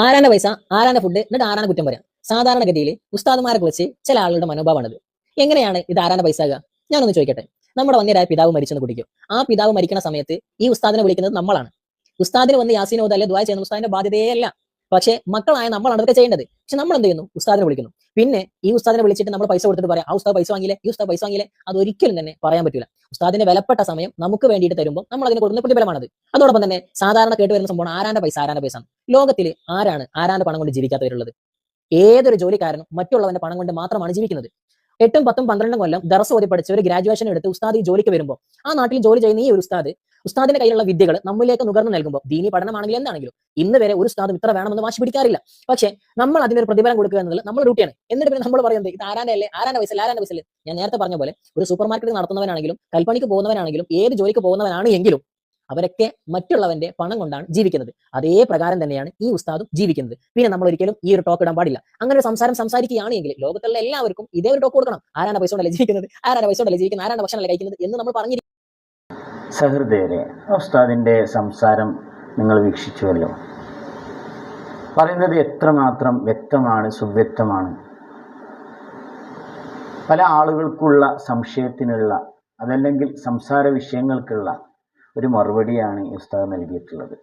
ആരാന്റെ പൈസ, ആരാന്റെ ഫുഡ്, എന്നിട്ട് ആരാന്റെ കുറ്റം പറയാം. സാധാരണഗതിയിൽ ഉസ്താദുമാരെ കുറിച്ച് ചില ആളുകളുടെ മനോഭാവമാണിത്. എങ്ങനെയാണ് ഇത് ആരാന്റെ പൈസ ആകുക? ഞാനൊന്ന് ചോദിക്കട്ടെ. നമ്മുടെ വന്യരായ പിതാവ് മരിച്ചെന്ന് കുടിക്കും. ആ പിതാവ് മരിക്കുന്ന സമയത്ത് ഈ ഉസ്താദിനെ വിളിക്കുന്നത് നമ്മളാണ്. ഉസ്താദിന് വന്ന് യാസീൻ ഓതുക അല്ലെ ദുആ ചെയ്യുന്ന ഉസ്താദിന്റെ ബാധ്യതയേ അല്ല. പക്ഷേ മക്കളായ നമ്മളാണ് അതൊക്കെ ചെയ്യേണ്ടത്. പക്ഷെ നമ്മൾ എന്ത് ചെയ്യുന്നു? ഉസ്താദിനെ വിളിക്കുന്നു. പിന്നെ ഈ ഉസ്താദിനെ വിളിച്ചിട്ട് നമ്മൾ പൈസ കൊടുത്തിട്ട് പറയാം, ആ ഉസ്താദ് പൈസ വാങ്ങിയില്ലേ, ഈ ഉസ്താദ് പൈസ വാങ്ങിയില്ലേ, അത് ഒരിക്കലും തന്നെ പറയാൻ പറ്റില്ല. ഉസ്താദിന്റെ വിലപ്പെട്ട സമയം നമുക്ക് വേണ്ടിയിട്ട് തരുമ്പോൾ നമ്മൾ അതിന് കൊടുക്കുന്ന പ്രതിഫലമാണത്. അതോടൊപ്പം തന്നെ സാധാരണ കേട്ട് വരുന്ന സംഭവമാണ് ആരാന്റെ പൈസ, ആരാന്റെ പൈസ. ലോകത്തിൽ ആരാണ് ആരാന്റെ പണം കൊണ്ട് ജീവിക്കാത്തവരുള്ളത്? ഏതൊരു ജോലിക്കാരനും മറ്റുള്ളവന്റെ പണം കൊണ്ട് മാത്രമാണ് ജീവിക്കുന്നത്. 8ഉം 10ഉം 12ഉം കൊല്ലം ദർസ് ഓതി പഠിച്ച് ഒരു ഗ്രാജുവേഷൻ എടുത്ത് ഉസ്താദ് ഈ ജോലിക്ക് വരുമ്പോൾ ആ നാട്ടിൽ ജോലി ചെയ്യുന്ന ഈ ഒരു ഉസ്താദിന്റെ കയ്യിലുള്ള വിദ്യകൾ നമ്മിലേക്ക് നുകർന്നു നൽകുമ്പോൾ ദീനി പഠനമാണെങ്കിലും എന്താണെങ്കിലും ഇന്ന് വരെ ഒരു ഉസ്താദും ഇത്ര വേണമെന്ന് വാശി പിടിക്കാറില്ല. പക്ഷേ നമ്മൾ അതിനൊരു പ്രതിഫലം കൊടുക്കുക എന്നുള്ളത് നമ്മുടെ ഡ്യൂട്ടിയാണ്. എന്നിട്ട് പിന്നെ നമ്മൾ പറയുന്നത് ഇത് ആരാന്റെ അല്ലേ, ആരാന്റെ പൈസ, ആരാന്റെ പൈസ. ഞാൻ നേരത്തെ പറഞ്ഞ പോലെ ഒരു സൂപ്പർ മാർക്കറ്റ് നടത്തുന്നവനാണെങ്കിലും കൽപ്പണിക്ക് പോകുന്നവനാണെങ്കിലും ഏത് ജോലിക്ക് പോകുന്നവനാണ് എങ്കിലും അവരൊക്കെ മറ്റുള്ളവന്റെ പണം കൊണ്ടാണ് ജീവിക്കുന്നത്. അതേ പ്രകാരം തന്നെയാണ് ഈ ഉസ്താദും ജീവിക്കുന്നത്. പിന്നെ നമ്മൾ ഒരിക്കലും ഈ ഒരു ടോക്ക് ഇടാൻ പാടില്ല. അങ്ങനെ ഒരു സംസാരം സംസാരിക്കുകയാണെങ്കിൽ ലോകത്തുള്ള എല്ലാവർക്കും ഇതേ ഒരു ടോക്ക് കൊടുക്കണം. ആരാണ് പൈസ കൊണ്ടല്ലേ ജീവിക്കുന്നത്, ആരാണ് പൈസ കൊണ്ടല്ലേ ജീവിക്കുന്നത്, ആരാണ് ഭക്ഷണം കഴിക്കുന്നത് എന്ന് നമ്മൾ പറഞ്ഞിരിക്കും. സഹൃദയരെ, ഉസ്താദിൻ്റെ സംസാരം നിങ്ങൾ വീക്ഷിച്ചുവല്ലോ. പറയുന്നത് എത്രമാത്രം വ്യക്തമാണ്, സുവ്യക്തമാണ്. പല ആളുകൾക്കുള്ള സംശയത്തിനുള്ള അതല്ലെങ്കിൽ സംസാര വിഷയങ്ങൾക്കുള്ള ഒരു മറുപടിയാണ് ഉസ്താദ് നൽകിയിട്ടുള്ളത്.